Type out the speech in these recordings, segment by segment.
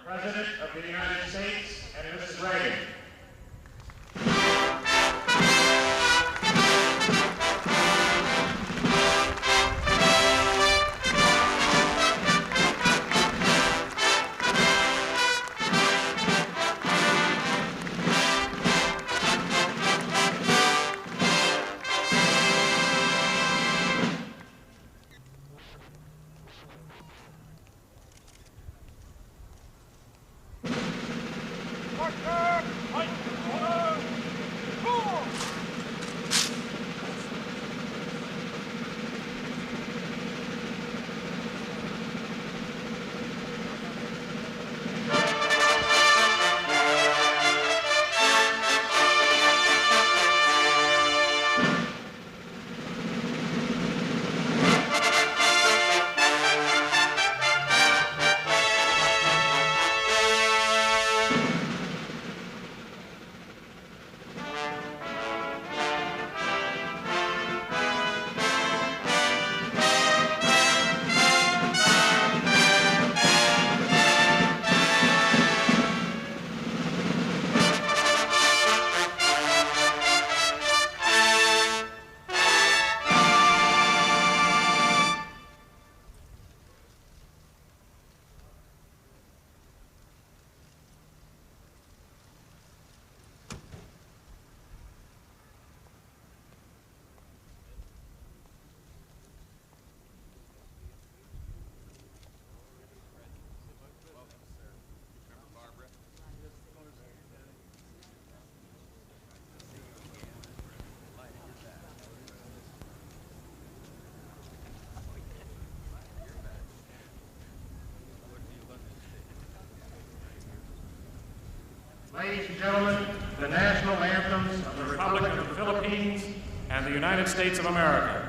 President of the United States and Mrs. Reagan. Ladies and gentlemen, the national anthems of the Republic of the Philippines and the United States of America.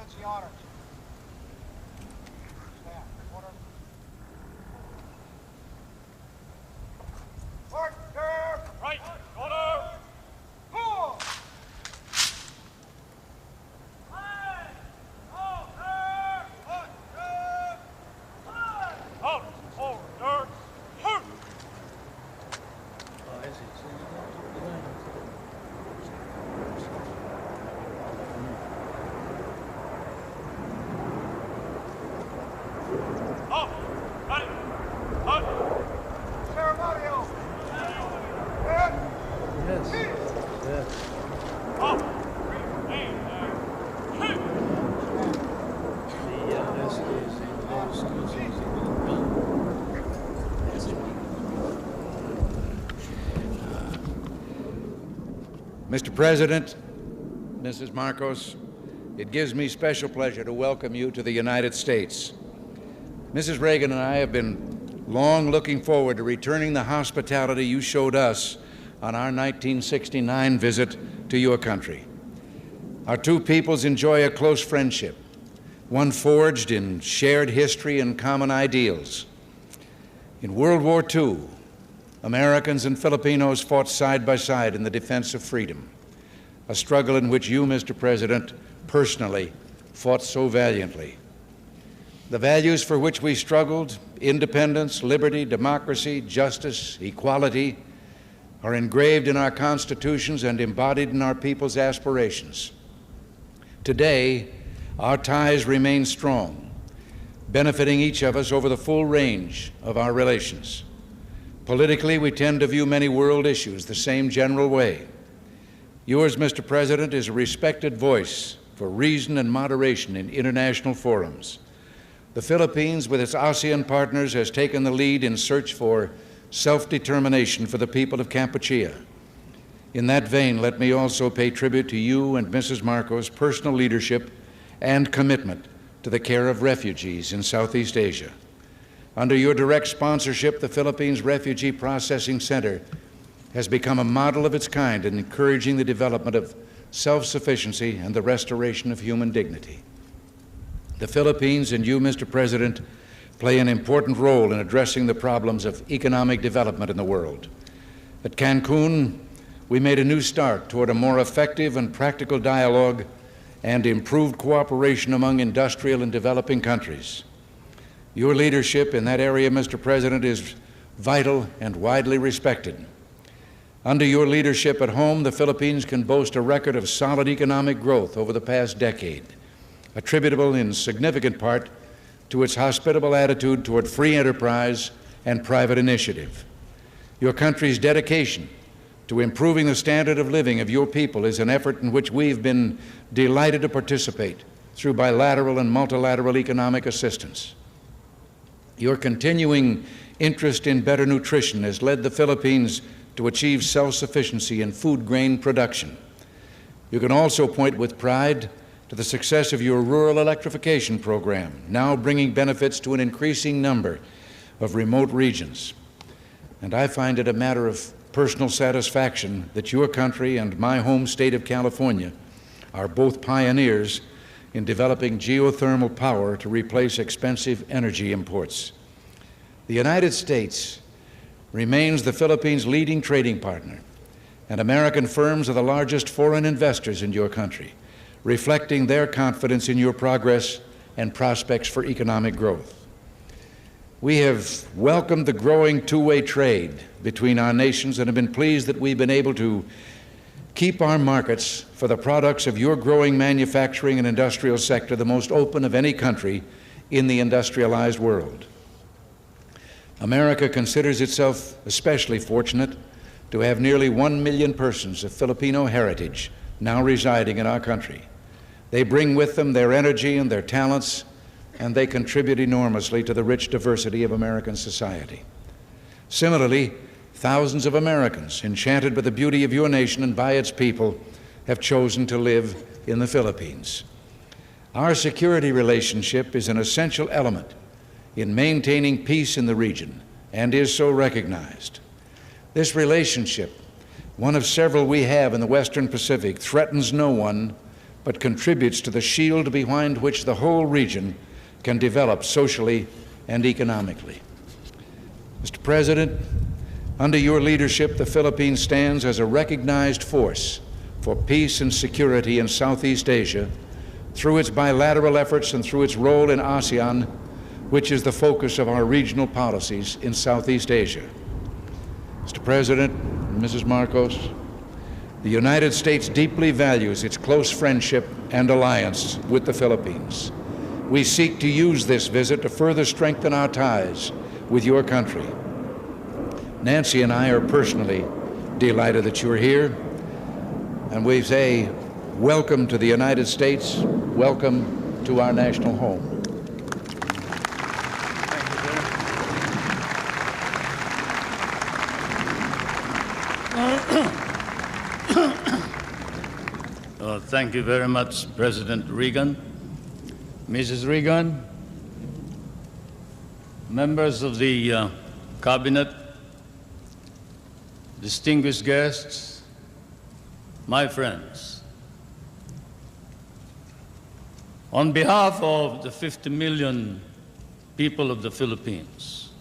That's the honor. Stand. Order. Order. Right. Order. Four. Out. Order. Hurt. Out. Right. Out. Ceremonial. Yes. Yes. Out. Remain there. Shoot. Mr. President, Mrs. Marcos, it gives me special pleasure to welcome you to the United States. Mrs. Reagan and I have been long looking forward to returning the hospitality you showed us on our 1969 visit to your country. Our two peoples enjoy a close friendship, one forged in shared history and common ideals. In World War II, Americans and Filipinos fought side by side in the defense of freedom, a struggle in which you, Mr. President, personally fought so valiantly. The values for which we struggled, independence, liberty, democracy, justice, equality, are engraved in our constitutions and embodied in our people's aspirations. Today, our ties remain strong, benefiting each of us over the full range of our relations. Politically, we tend to view many world issues the same general way. Yours, Mr. President, is a respected voice for reason and moderation in international forums. The Philippines, with its ASEAN partners, has taken the lead in search for self-determination for the people of Kampuchea. In that vein, let me also pay tribute to you and Mrs. Marcos' personal leadership and commitment to the care of refugees in Southeast Asia. Under your direct sponsorship, the Philippines Refugee Processing Center has become a model of its kind in encouraging the development of self-sufficiency and the restoration of human dignity. The Philippines and you, Mr. President, play an important role in addressing the problems of economic development in the world. At Cancun, we made a new start toward a more effective and practical dialogue and improved cooperation among industrial and developing countries. Your leadership in that area, Mr. President, is vital and widely respected. Under your leadership at home, the Philippines can boast a record of solid economic growth over the past decade, attributable in significant part to its hospitable attitude toward free enterprise and private initiative. Your country's dedication to improving the standard of living of your people is an effort in which we've been delighted to participate through bilateral and multilateral economic assistance. Your continuing interest in better nutrition has led the Philippines to achieve self-sufficiency in food grain production. You can also point with pride to the success of your rural electrification program, now bringing benefits to an increasing number of remote regions. And I find it a matter of personal satisfaction that your country and my home state of California are both pioneers in developing geothermal power to replace expensive energy imports. The United States remains the Philippines' leading trading partner, and American firms are the largest foreign investors in your country, reflecting their confidence in your progress and prospects for economic growth. We have welcomed the growing two-way trade between our nations and have been pleased that we've been able to keep our markets for the products of your growing manufacturing and industrial sector the most open of any country in the industrialized world. America considers itself especially fortunate to have nearly 1 million persons of Filipino heritage now residing in our country. They bring with them their energy and their talents, and they contribute enormously to the rich diversity of American society. Similarly, thousands of Americans, enchanted by the beauty of your nation and by its people, have chosen to live in the Philippines. Our security relationship is an essential element in maintaining peace in the region and is so recognized. This relationship, one of several we have in the Western Pacific, threatens no one but contributes to the shield behind which the whole region can develop socially and economically. Mr. President, under your leadership, the Philippines stands as a recognized force for peace and security in Southeast Asia through its bilateral efforts and through its role in ASEAN, which is the focus of our regional policies in Southeast Asia. Mr. President, Mrs. Marcos, the United States deeply values its close friendship and alliance with the Philippines. We seek to use this visit to further strengthen our ties with your country. Nancy and I are personally delighted that you're here, and we say welcome to the United States, welcome to our national home. Thank you very much, President Reagan. Mrs. Reagan, members of the Cabinet, distinguished guests, my friends. On behalf of the 50 million people of the Philippines,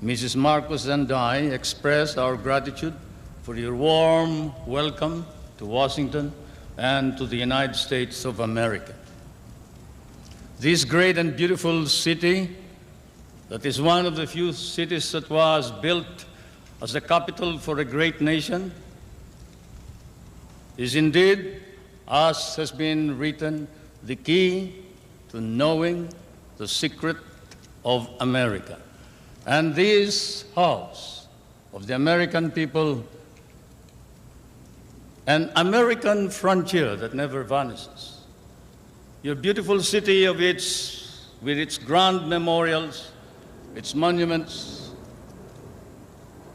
Mrs. Marcos and I express our gratitude for your warm welcome to Washington and to the United States of America. This great and beautiful city, that is one of the few cities that was built as the capital for a great nation, is indeed, as has been written, the key to knowing the secret of America. And this house of the American people, an American frontier that never vanishes. Your beautiful city with its grand memorials, its monuments,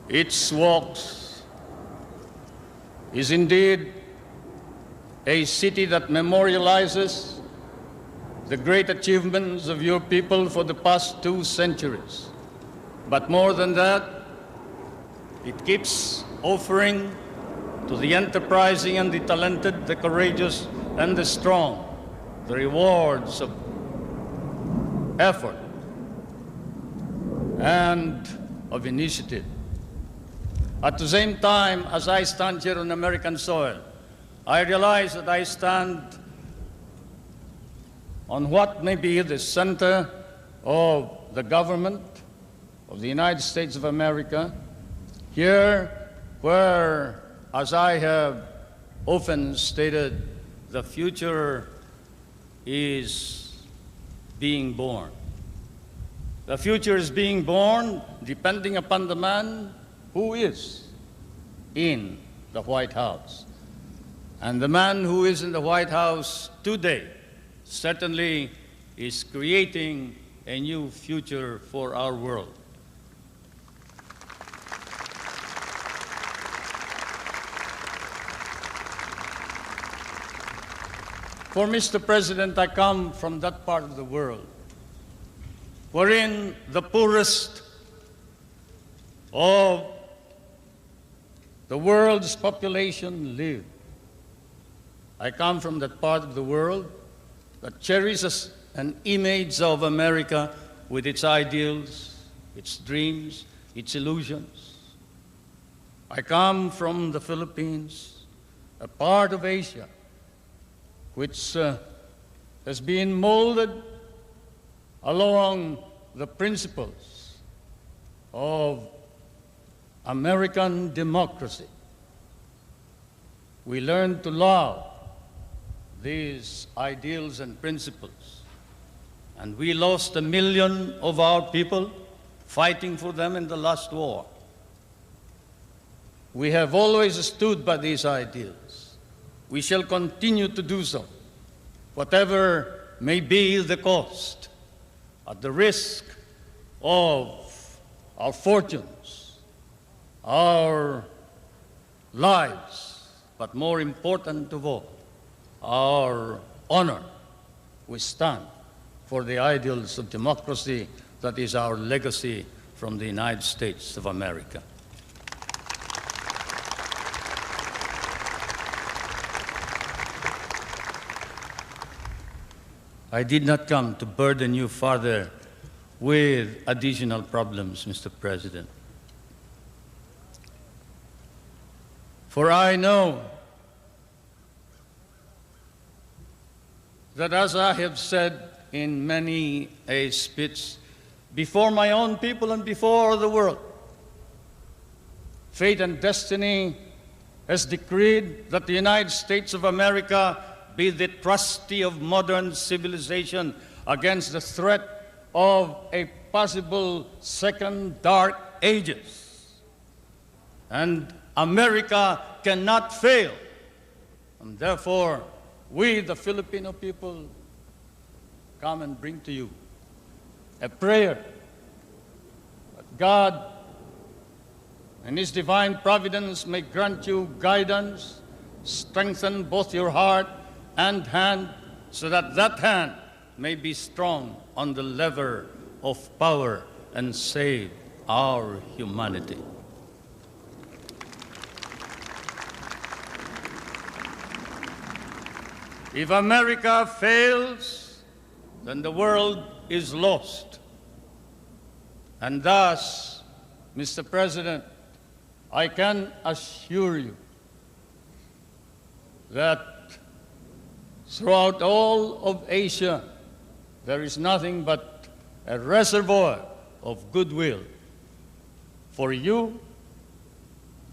its walks, is indeed a city that memorializes the great achievements of your people for the past 2 centuries. But more than that, it keeps offering to the enterprising and the talented, the courageous and the strong, the rewards of effort and of initiative. At the same time, as I stand here on American soil, I realize that I stand on what may be the center of the government of the United States of America, here where, as I have often stated, the future is being born. The future is being born depending upon the man who is in the White House. And the man who is in the White House today certainly is creating a new future for our world. For Mr. President, I come from that part of the world wherein the poorest of the world's population live. I come from that part of the world that cherishes an image of America with its ideals, its dreams, its illusions. I come from the Philippines, a part of Asia, which has been molded along the principles of American democracy. We learned to love these ideals and principles, and we lost 1 million of our people fighting for them in the last war. We have always stood by these ideals. We shall continue to do so, whatever may be the cost, at the risk of our fortunes, our lives, but more important of all, our honor. We stand for the ideals of democracy that is our legacy from the United States of America. I did not come to burden you further with additional problems, Mr. President. For I know that, as I have said in many a speech before my own people and before the world, fate and destiny has decreed that the United States of America be the trustee of modern civilization against the threat of a possible second dark ages. And America cannot fail. And therefore, we, the Filipino people, come and bring to you a prayer that God and His divine providence may grant you guidance, strengthen both your heart and hand, so that that hand may be strong on the lever of power and save our humanity. If America fails, then the world is lost. And thus, Mr. President, I can assure you that throughout all of Asia, there is nothing but a reservoir of goodwill for you,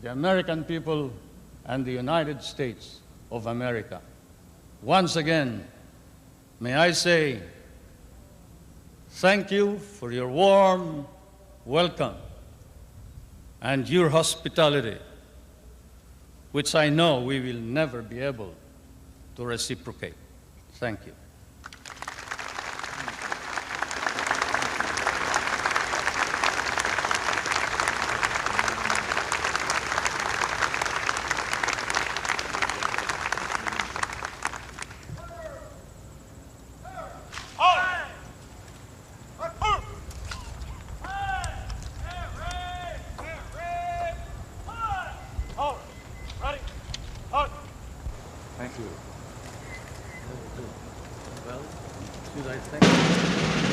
the American people, and the United States of America. Once again, may I say thank you for your warm welcome and your hospitality, which I know we will never be able to reciprocate. Thank you. Thank you. Well, should I thank you?